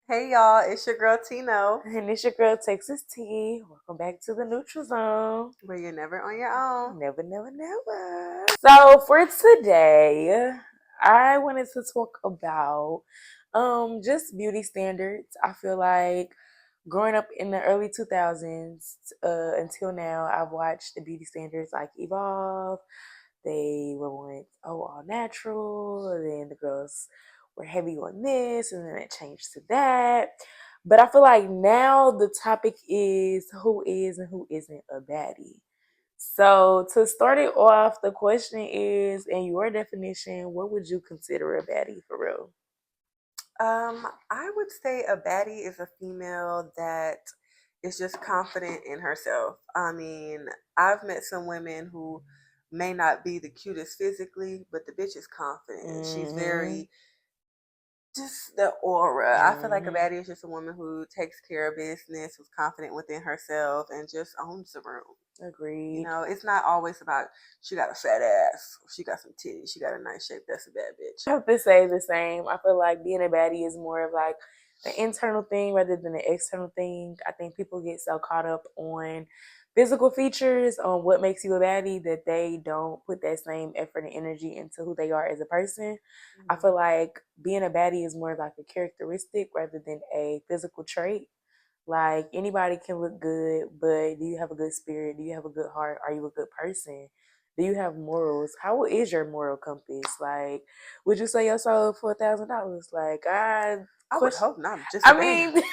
Hey y'all, it's your girl Tino, And it's your girl, Texas T. Welcome back to the Neutral Zone. where you're never on your own. Never, never, never. So for today, I wanted to talk about just beauty standards. I feel like growing up in the early 2000s until now, I've watched the beauty standards like evolve. They were once all natural, and then the girls were heavy on this, and then it changed to that. But I feel like now the topic is who is and who isn't a baddie. So to start it off, the question is, in your definition, what would you consider a baddie for real? I would say a baddie is a female that is just confident in herself. I mean, I've met some women who may not be the cutest physically, but the bitch is confident. She's Mm-hmm. very just the aura. I feel like a Mm-hmm. baddie is just a woman who takes care of business, who's confident within herself, and just owns the room. You Agreed. know, it's not always about she got a fat ass, she got some titties, she got a nice shape. That's a bad bitch. I have to say the same. I feel like being a baddie is more of like an internal thing rather than an external thing. I think people get so caught up on physical features, on what makes you a baddie, that they don't put that same effort and energy into who they are as a person. I Mm-hmm. feel like being a baddie is more like a characteristic rather than a physical trait. Like anybody can look good, but do you have a good spirit? Do you have a good heart? Are you a good person? Do you have morals? How is your moral compass? Like, would you sell your soul for $1,000? Like, I I would question. hope not, just a I band, mean,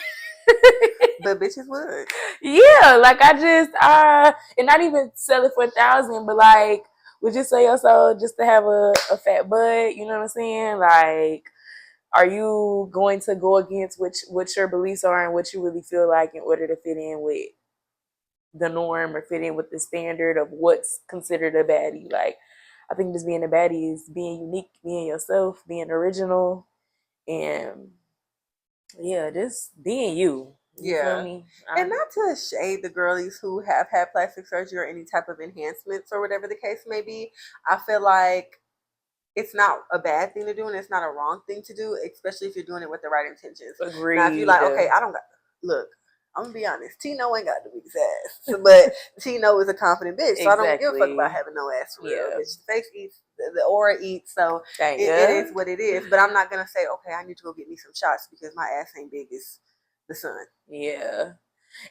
but bitches would. yeah. Like, and not even sell it for 1,000, but like, would you sell your soul just to have a fat butt? You know what I'm saying? Like, are you going to go against what your beliefs are and what you really feel like in order to fit in with the norm or fit in with the standard of what's considered a baddie? Like, I think just being a baddie is being unique, being yourself, being original, and yeah, just being you. You feel Yeah. me? And not to shade the girlies who have had plastic surgery or any type of enhancements or whatever the case may be. I feel like it's not a bad thing to do and it's not a wrong thing to do, especially if you're doing it with the right intentions. Now, if you're Agreed. like, okay, I don't got, look, I'm gonna be honest, Tino ain't got the biggest ass, but Tino is a confident bitch, so I don't give a fuck about Exactly. having no ass for real. Yeah. Bitch, the face eats, the aura eats, so Thank it is you. what it is. But I'm not gonna say, okay, I need to go get me some shots because my ass ain't big as the sun. Yeah.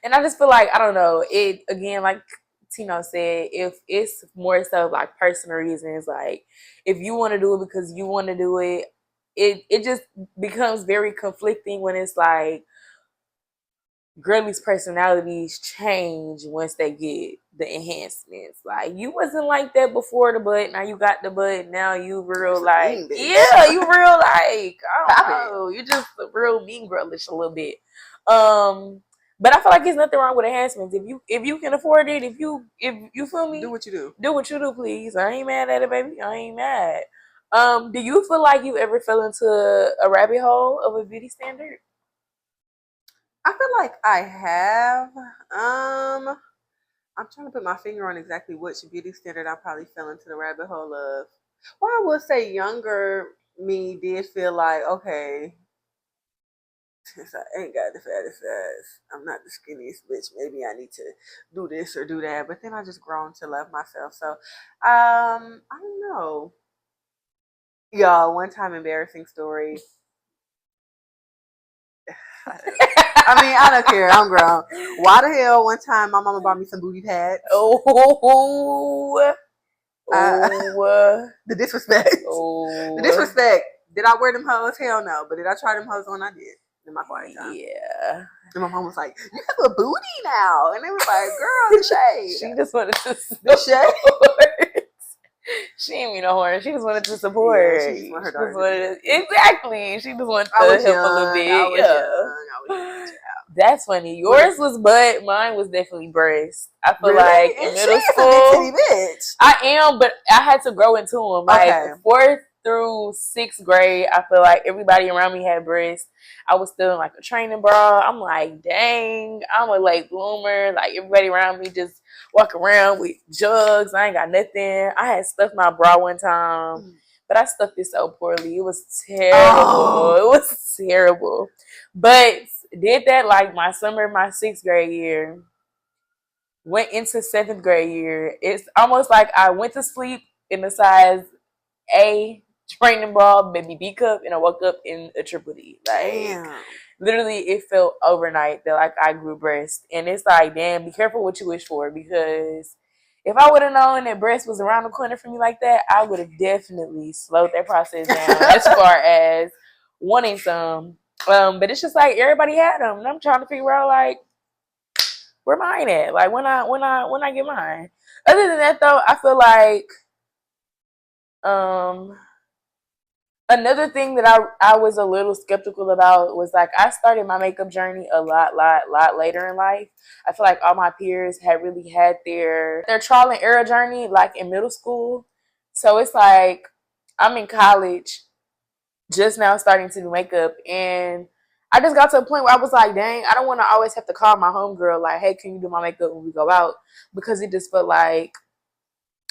And I just feel like I don't know. It again, like Tino said, if it's more so like personal reasons, like if you want to do it because you want to do it, it just becomes very conflicting when it's like girlies' personalities change once they get the enhancements. Like you wasn't like that before the butt, now you got the butt, now you real That's a like mean bitch. yeah, you real like I don't Pop it. know, you just a real mean girlish a little bit. Um, but I feel like there's nothing wrong with enhancements if you can afford it. If you feel Do me, what you do. do what you do, please. I ain't mad at it, baby. I ain't mad. Do you feel like you ever fell into a rabbit hole of a beauty standard? I feel like I have. I'm trying to put my finger on exactly which beauty standard I probably fell into the rabbit hole of. Well, I would say younger me did feel like, okay, since I ain't got the fattest ass, I'm not the skinniest bitch. Maybe I need to do this or do that. But then I just grown to love myself. So, I don't know. Y'all, one time embarrassing story. I mean, I don't care. I'm grown. Why the hell? One time, my mama bought me some booty pads. Oh, Uh, oh, the disrespect. The oh, disrespect. Did I wear them hoes? Hell no. But did I try them hoes on? I did in my quiet time. yeah. And my mom was like, "You have a booty now," and they was like, "Girl, the shade, She just wanted to the shade." support. She ain't mean no harm. She just wanted to Yeah, support. she just She want her just daughter to be wanted happy. exactly. She just wanted I to was help a little young. I bit. was young. Yeah. I was young, child. That's funny. But Yours was butt. Mine was definitely breast. I feel like really, in and she middle is a big titty school, bitch. I am, but I had to grow into them. Like Okay. fourth through sixth grade, I feel like everybody around me had breasts. I was still in like a training bra. I'm like, dang, I'm a late bloomer. Like everybody around me just walk around with jugs. I ain't got nothing. I had stuffed my bra one time, but I stuck this so poorly. It was terrible. Oh. It was terrible. But did that like my summer, my 6th grade year. Went into 7th grade year. It's almost like I went to sleep in a size A training ball, baby B cup, and I woke up in a triple D. Like, Damn. literally, it felt overnight that like I grew breast, and it's like, damn, be careful what you wish for, because if I would have known that breast was around the corner for me like that, I would have definitely slowed that process down as far as wanting some. But it's just like everybody had them, and I'm trying to figure out like where mine at? Like when I get mine. Other than that though, I feel like um another thing that I was a little skeptical about was like I started my makeup journey a lot later in life. I feel like all my peers had really had their trial and error journey like in middle school. So it's like I'm in college just now starting to do makeup, and I just got to a point where I was like, dang, I don't want to always have to call my homegirl like, hey, can you do my makeup when we go out? Because it just felt like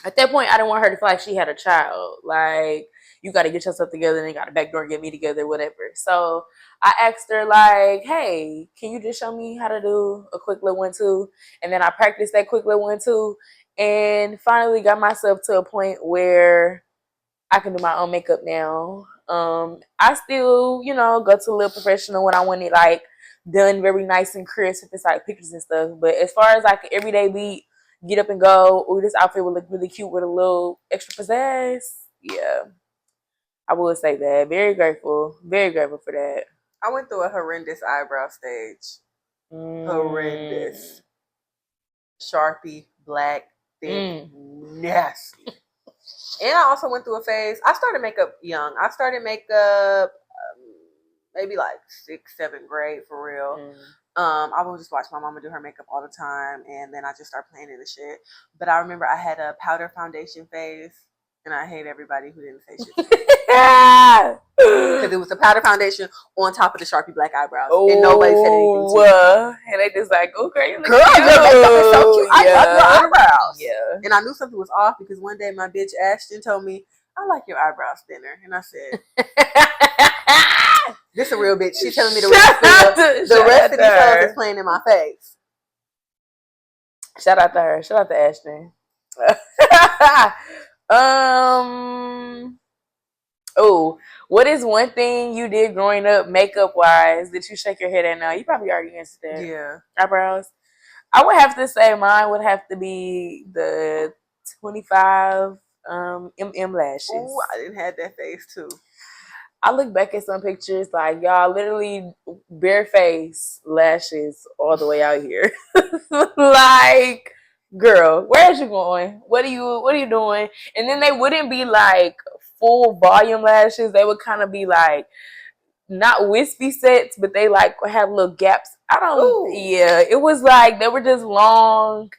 at that point I didn't want her to feel like she had a child. Like, you got to get yourself together and then got to backdoor and get me together, whatever. So I asked her like, hey, can you just show me how to do a quick little 1-2? And then I practiced that quick little 1-2 and finally got myself to a point where I can do my own makeup now. I still, go to a little professional when I want it like done very nice and crisp if it's like pictures and stuff. But as far as like an everyday beat, get up and go, oh, this outfit would look really cute with a little extra pizzazz. Yeah, I would say that. Very grateful for that. I went through a horrendous eyebrow stage. Horrendous. Sharpie, black, thick, nasty. And I also went through a phase. I started makeup young. I started makeup maybe like 6th, 7th grade for real. I would just watch my mama do her makeup all the time, and then I just started playing in the shit. But I remember I had a powder foundation phase, and I hate everybody who didn't say shit. Because it was a powder foundation on top of the Sharpie black eyebrows, and nobody said anything to me. And they just like, okay, girl, your makeup is so cute. I love your eyebrows. Yeah. And I knew something was off because one day my bitch Ashton told me, I like your eyebrows thinner. And I said, this a real bitch. She's telling me the rest of these fellas is playing in my face. Shout out to her. Shout out to Ashton. Oh, what is one thing you did growing up makeup wise that you shake your head at now? You probably already answered that. Yeah. Eyebrows. I would have to say mine would have to be the 25 mm lashes. Ooh, I didn't have that face too. I look back at some pictures like y'all literally bare face lashes all the way out here. Like, girl, where's you going? What are you doing? And then they wouldn't be like full volume lashes. They would kind of be like not wispy sets, but they like have little gaps. Yeah, it was like they were just long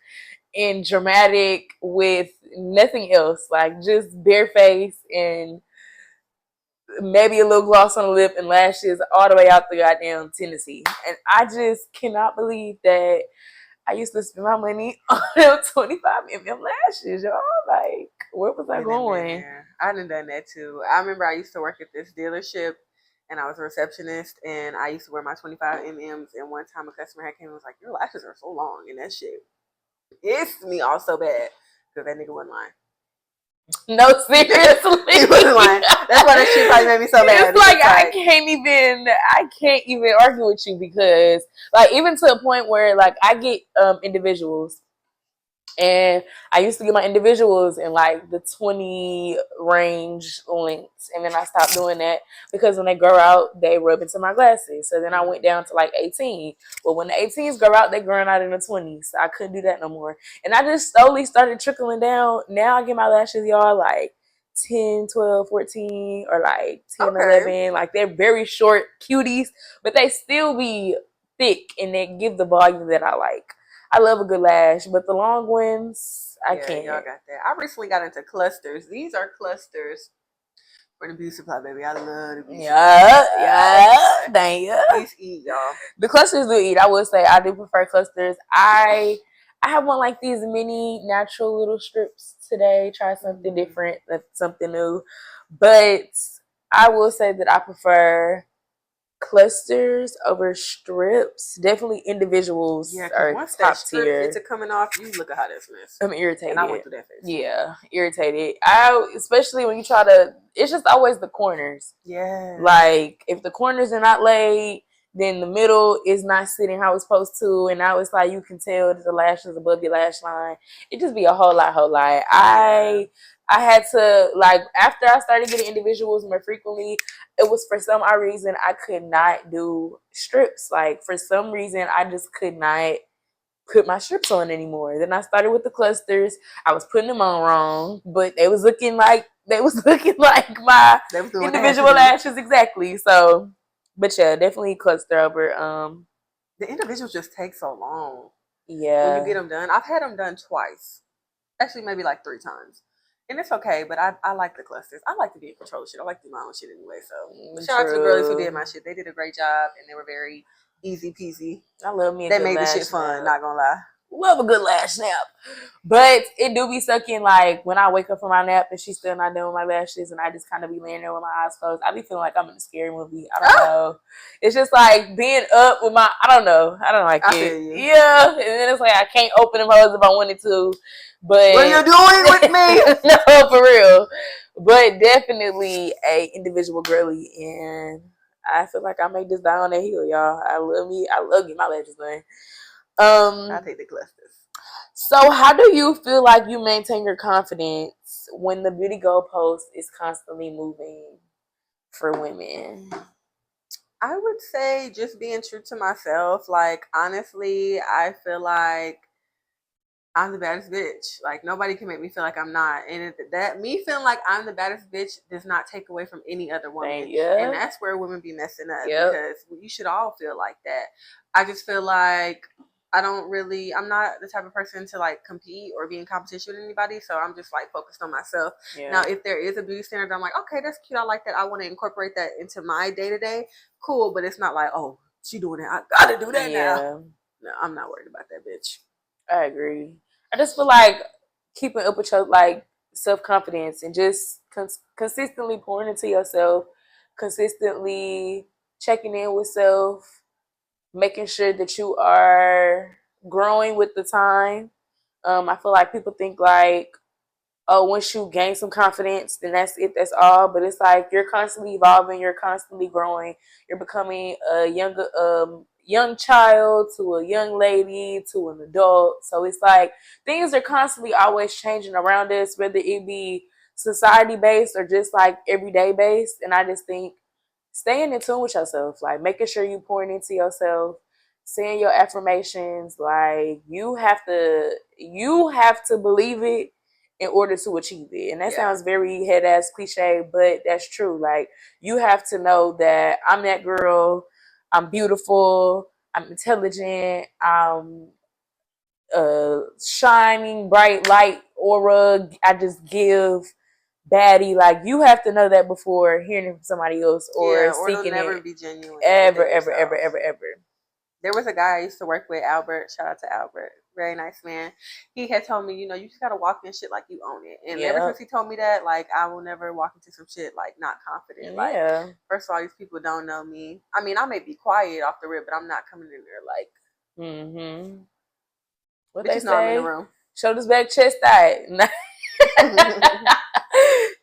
and dramatic with nothing else, like just bare face and maybe a little gloss on the lip and lashes all the way out the goddamn Tennessee. And I just cannot believe that I used to spend my money on them 25 mm lashes, y'all. Like, where was I going? I done that too. I remember I used to work at this dealership and I was a receptionist and I used to wear my 25 mm's, and one time a customer had came and was like, your lashes are so long, and that shit pissed me off so bad because that nigga wasn't lying. No, seriously. He wasn't lying. That's why that shit probably made me so mad. It's like I can't even argue with you because like even to a point where like I get individuals, and I used to get my individuals in like the 20 range lengths, and then I stopped doing that because when they grow out, they rub into my glasses. So then I went down to like 18. Well, when the 18s grow out, they growing out in the 20s. So I couldn't do that no more. And I just slowly started trickling down. Now I get my lashes, y'all, like 10, 12, 14, or like 10, 11. Like they're very short cuties, but they still be thick and they give the volume that I like. I love a good lash, but the long ones, I can't. Y'all got that. I recently got into clusters. These are clusters for the beauty supply, baby. I love the beauty supply. Yeah. Dang ya. These eat, y'all. The clusters do eat. I would say I do prefer clusters. I have one like these mini natural little strips today. Try something different, something new. But I will say that I prefer clusters over strips. Definitely individuals Yeah, because are once that top strip gets tier. to coming off, you look at how this mess. I'm And I went irritated. through that phase. Yeah, irritated. I especially when you try to. It's just always the corners. Yeah. Like if the corners are not laid, then the middle is not sitting how it's supposed to, and now it's like you can tell that the lash is above your lash line. It just be a whole lot. I had to, like, after I started getting individuals more frequently, it was for some odd reason I could not do strips. Like for some reason I just could not put my strips on anymore. Then I started with the clusters. I was putting them on wrong, but they was looking like my They was doing individual lashes exactly. So, but yeah, definitely cluster over. The individuals just take so long. Yeah. When you get them done, I've had them done twice. Actually, maybe like 3 times. And it's okay, but I like the clusters. I like to be in control of shit. I like to do my own shit anyway. So shout out to the girlies who did my shit. They did a great job and they were very easy peasy. I love me a They good made the lash shit fun, snap. not gonna lie. Love a good lash snap. But it do be sucking, like when I wake up from my nap and she's still not done with my lashes and I just kind of be laying there with my eyes closed. I be feeling like I'm in a scary movie. I don't know. It's just like being up with my, I don't know. I don't like it. Yeah. And then it's like I can't open them hoes if I wanted to. But what are you doing with me? No, for real. But definitely a individual girly, and I feel like I make this die on that hill, y'all. I love getting my lashes done. I take the clusters. So how do you feel like you maintain your confidence when the beauty goalpost is constantly moving for women? I would say just being true to myself. Like honestly, I feel like I'm the baddest bitch. Like nobody can make me feel like I'm not. And that me feeling like I'm the baddest bitch does not take away from any other woman. And that's where women be messing up because you should all feel like that. I just feel like I'm not the type of person to like compete or be in competition with anybody. So I'm just like focused on myself. Yeah. Now, if there is a beauty standard, I'm like, okay, that's cute. I like that. I want to incorporate that into my day to day. Cool. But it's not like, oh, she doing it. I gotta do that now. No, I'm not worried about that bitch. I agree. I just feel like keeping up with your like self-confidence and just consistently pouring into yourself, consistently checking in with self, making sure that you are growing with the time. I feel like people think like, oh, once you gain some confidence, then that's it, that's all. But it's like you're constantly evolving, you're constantly growing, you're becoming a young child to a young lady to an adult. So it's like things are constantly always changing around us, whether it be society based or just like everyday based. And I just think staying in tune with yourself, like making sure you pouring into yourself, saying your affirmations, like you have to believe it in order to achieve it. And that sounds very head ass cliche, but that's true. Like you have to know that I'm that girl, I'm beautiful, I'm intelligent, I'm shining bright light aura. I just give baddie. Like you have to know that before hearing it from somebody else or seeking it'll never it. be genuine. Ever. There was a guy I used to work with, Albert. Shout out to Albert. Very nice man. He had told me, you just gotta walk in shit like you own it. And ever since he told me that, like I will never walk into some shit like not confident. Like first of all, these people don't know me. I mean, I may be quiet off the rip, but I'm not coming in there like what they say. I'm in the room. Shoulders back, chest out.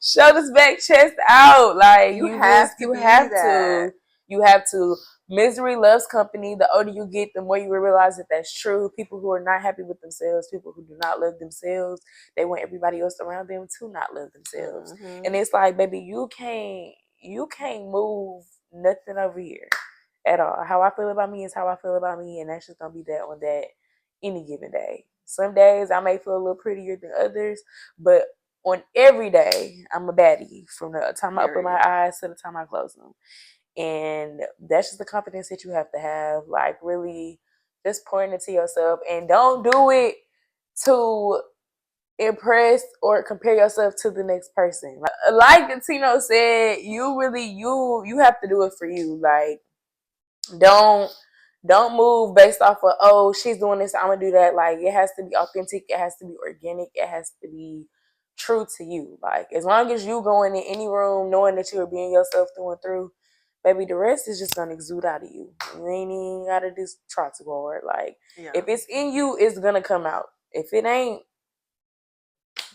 Shoulders back, chest out. Like you have to. You have to. Misery loves company. The older you get, the more you will realize that that's true. People who are not happy with themselves, people who do not love themselves, they want everybody else around them to not love themselves. And it's like, baby, you can't move nothing over here at all. How I feel about me is how I feel about me, and that's just gonna be that on that any given day. Some days I may feel a little prettier than others, but on every day I'm a baddie from the time I open my eyes to the time I close them. And that's just the confidence that you have to have. Like really just pouring into yourself, and don't do it to impress or compare yourself to the next person. Like Tino said, you have to do it for you. Like don't move based off of, oh, she's doing this, I'm gonna do that. Like it has to be authentic, it has to be organic, it has to be true to you. Like, as long as you going in any room knowing that you are being yourself through and through, baby, the rest is just gonna exude out of you. You ain't even gotta just try too hard. Like, if it's in you, it's gonna come out. If it ain't,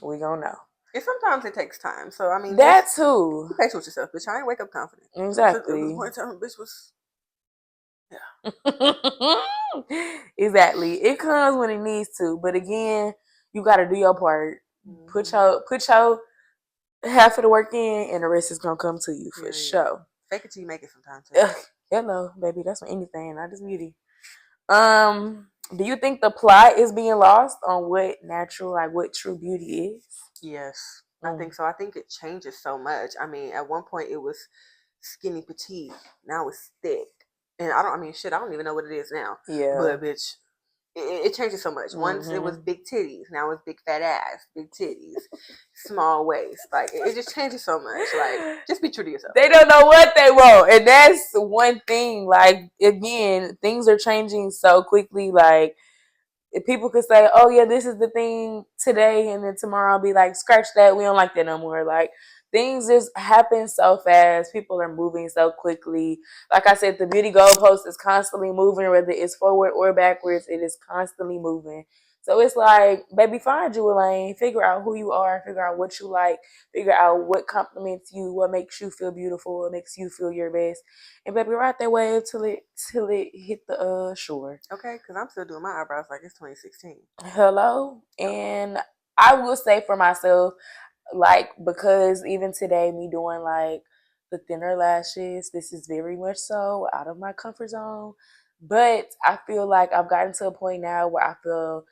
we gonna know. And sometimes it takes time. So I mean, that too. Be patient with yourself, bitch. I ain't wake up confident. Exactly. It was one time, bitch was. Yeah. Exactly. It comes when it needs to, but again, you got to do your part. Mm-hmm. Put your half of the work in, and the rest is gonna come to you for sure. Fake it till you make it sometimes. Too. Hello, baby. That's for anything, not just beauty. Do you think the plot is being lost on what natural, like what true beauty is? Yes, I think so. I think it changes so much. I mean, at one point it was skinny petite, now it's thick, and I don't even know what it is now. Yeah, but bitch, it changes so much. Once it was big titties, now it's big fat ass, big titties, small waist. Like it just changes so much. Like just be true to yourself. They don't know what they want, and that's one thing. Like again, things are changing so quickly. Like if people could say, "Oh yeah, this is the thing today," and then tomorrow I'll be like, "Scratch that. We don't like that no more." Like things just happen so fast. People are moving so quickly. Like I said, the beauty goalpost is constantly moving, whether it's forward or backwards. It is constantly moving. So it's like, baby, find you a lane. Figure out who you are. Figure out what you like. Figure out what compliments you. What makes you feel beautiful. What makes you feel your best. And baby, ride that wave till it hit the shore. Okay, because I'm still doing my eyebrows like it's 2016. Hello, and I will say for myself, like because even today, me doing like the thinner lashes, this is very much so out of my comfort zone. But I feel like I've gotten to a point now where I feel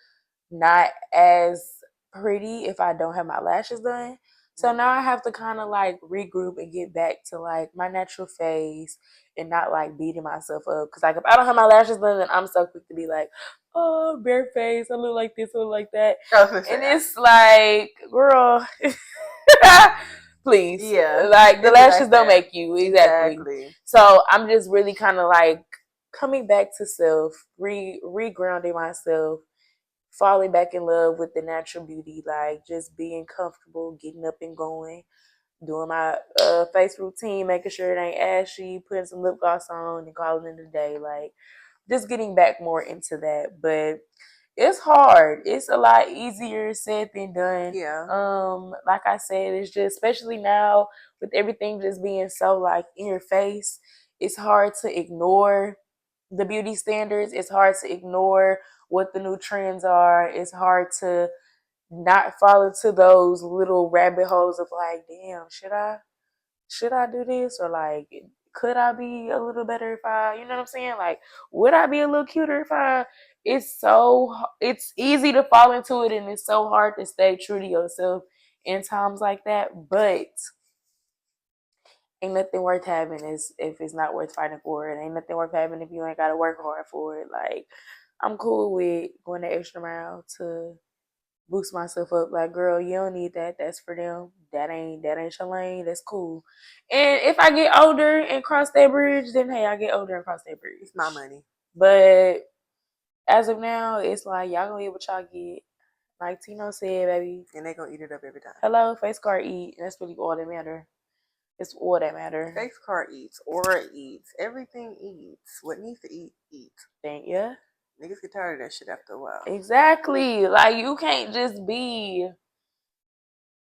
not as pretty if I don't have my lashes done. So now I have to kind of like regroup and get back to like my natural face and not like beating myself up. Cause like if I don't have my lashes done, then I'm so quick to be like, oh, bare face, I look like this, I look like that. And it's like, girl, please. Yeah. Like the lashes don't make you. Exactly. So I'm just really kind of like coming back to self, regrounding myself, falling back in love with the natural beauty, like just being comfortable, getting up and going, doing my face routine, making sure it ain't ashy, putting some lip gloss on and calling it a day. Like just getting back more into that. But it's hard. It's a lot easier said than done. Yeah. Like I said, it's just especially now with everything just being so like in your face, it's hard to ignore the beauty standards. It's hard to ignore what the new trends are. It's hard to not fall into those little rabbit holes of like, damn, should I do this? Or like, could I be a little better if I, you know what I'm saying? Like, would I be a little cuter if I, it's easy to fall into it and it's so hard to stay true to yourself in times like that. But ain't nothing worth having is if it's not worth fighting for it. Ain't nothing worth having if you ain't got to work hard for it. Like, I'm cool with going the extra mile to boost myself up. Like, girl, you don't need that. That's for them. That ain't your lane. That's cool. And if I get older and cross that bridge, then hey, I get older and cross that bridge. It's my money. But as of now, it's like y'all gonna get what y'all get. Like Tino said, baby. And they gonna eat it up every time. Hello, face card eat. That's really all that matter. It's all that matter. Face card eats, aura eats, everything eats. What needs to eat, eats. Thank you. Niggas get tired of that shit after a while. Exactly. Like you can't just be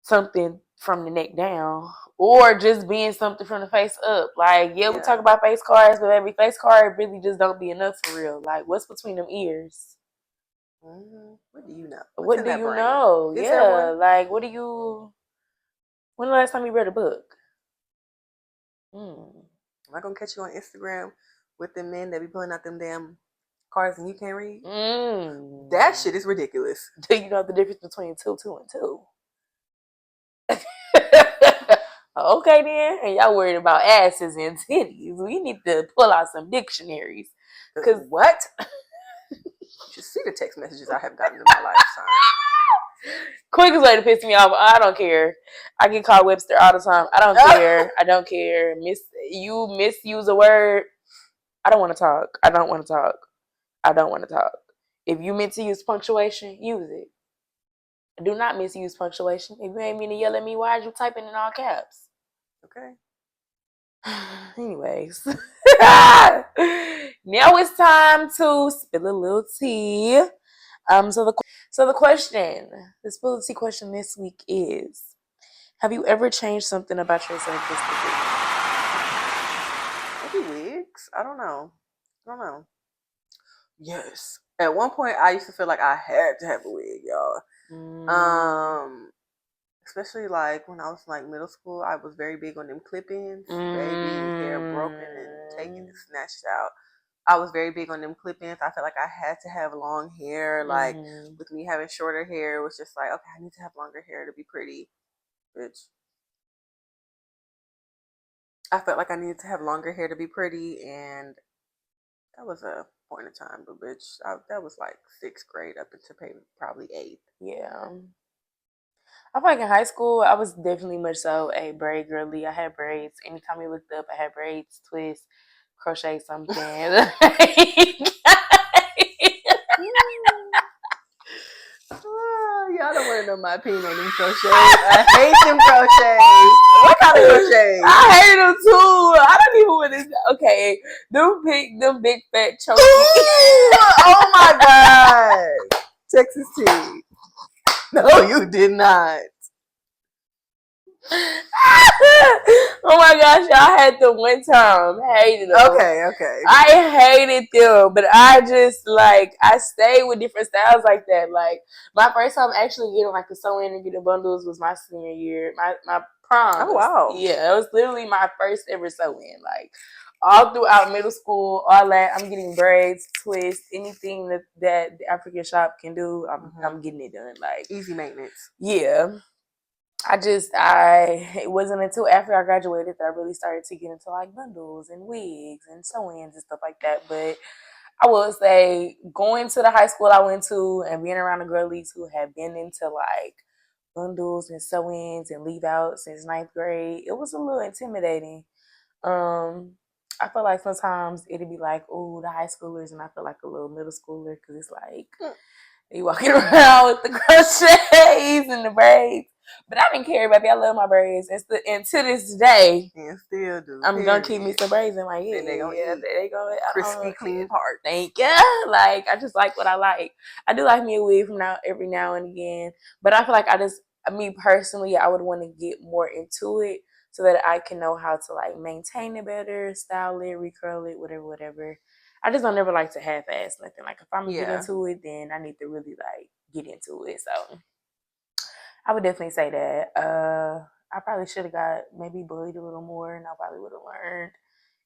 something from the neck down or just being something from the face up. Like, yeah, we talk about face cards, but every face card really just don't be enough for real. Like, what's between them ears? Mm-hmm. What do you know? What do you know? Yeah, like, what do you... When the last time you read a book? Am I gonna catch you on Instagram with the men that be pulling out them damn cards and you can't read? That shit is ridiculous. Do you know the difference between 2, 2, and 2? Okay then, and y'all worried about asses and titties. We need to pull out some dictionaries. Cause what? You should see the text messages I have gotten in my lifetime. Quickest way to piss me off. I don't care. I get called Webster all the time. I don't care. I don't care. You misuse a word. I don't want to talk. I don't want to talk. I don't want to talk. If you meant to use punctuation, use it. Do not misuse punctuation. If you ain't mean to yell at me, why are you typing in all caps? Okay. Anyways. Now it's time to spill a little tea. So the question, the spill the tea question this week is: have you ever changed something about yourself just to Maybe wigs. I don't know. Yes. At one point, I used to feel like I had to have a wig, y'all. Especially like when I was like middle school, I was very big on them clip-ins. Baby, hair broken and taken and snatched out. I was very big on them clip-ins. I felt like I had to have long hair. Like with me having shorter hair, it was just like, okay, I need to have longer hair to be pretty, bitch. I felt like I needed to have longer hair to be pretty, and that was a point in time, but bitch, that was like 6th grade up into probably 8th. Yeah. I feel like in high school, I was definitely much so a braid girly. I had braids. Anytime you looked up, I had braids, twists, crochet something. Y'all don't want to know my opinion on them crochets. I hate them crochets. What kind of crochets? I hate them too. I don't even want to. Okay, them big fat chunky. Oh my god, Texas tea. No, you did not. Oh my gosh, y'all had them one time. Hated them. Okay. I hated them, but I just like I stayed with different styles like that. Like my first time actually getting like a sew-in and getting bundles was my senior year. My prom. Oh wow. Yeah, it was literally my first ever sew-in. Like all throughout middle school, all that I'm getting braids, twists, anything that the African shop can do. I'm getting it done. Like easy maintenance. Yeah. It wasn't until after I graduated that I really started to get into like bundles and wigs and sew-ins and stuff like that. But I would say going to the high school I went to and being around the girlies who have been into like bundles and sew-ins and leave out since 9th grade, it was a little intimidating. I feel like sometimes it'd be like, oh, the high schoolers, and I feel like a little middle schooler because it's like you walking around with the crochets and the braids. But I didn't care, baby. I love my braids. And to this day, and still do. I'm going to keep me some braids in my head. They go crispy, clean part. Thank you. Like, I just like what I like. I do like me a wig from every now and again. But I feel like me personally, I would want to get more into it so that I can know how to, like, maintain it better, style it, recurl it, whatever. I just don't ever like to half-ass nothing. Like, if I'm going to get into it, then I need to really, like, get into it. So I would definitely say that. I probably should have got maybe bullied a little more, and I probably would have learned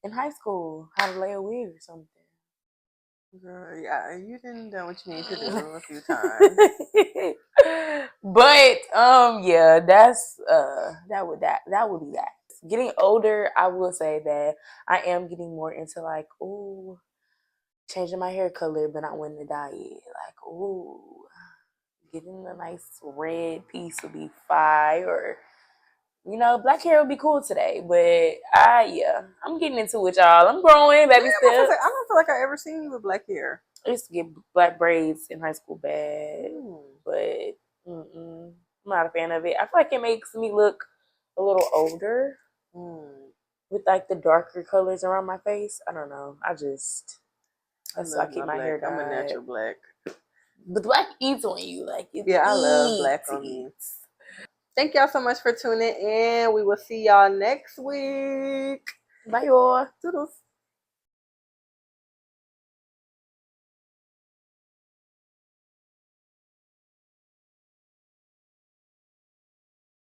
in high school how to lay a wig or something. Girl, yeah, you didn't know what you need to do a few times. But yeah, that would be that. Getting older, I will say that I am getting more into like, ooh, changing my hair color, but not wanting to dye it. Like, ooh, getting a nice red piece would be fire. You know, black hair would be cool today, but I'm getting into it, y'all. I'm growing, baby steps. I don't feel like I ever seen you with black hair. I used to get black braids in high school bad, but I'm not a fan of it. I feel like it makes me look a little older with like the darker colors around my face. I don't know. That's why I keep my hair dyed. I'm a natural black. But black eats on you, like I love black on me. Thank y'all so much for tuning in. We will see y'all next week. Bye, y'all. Toodles.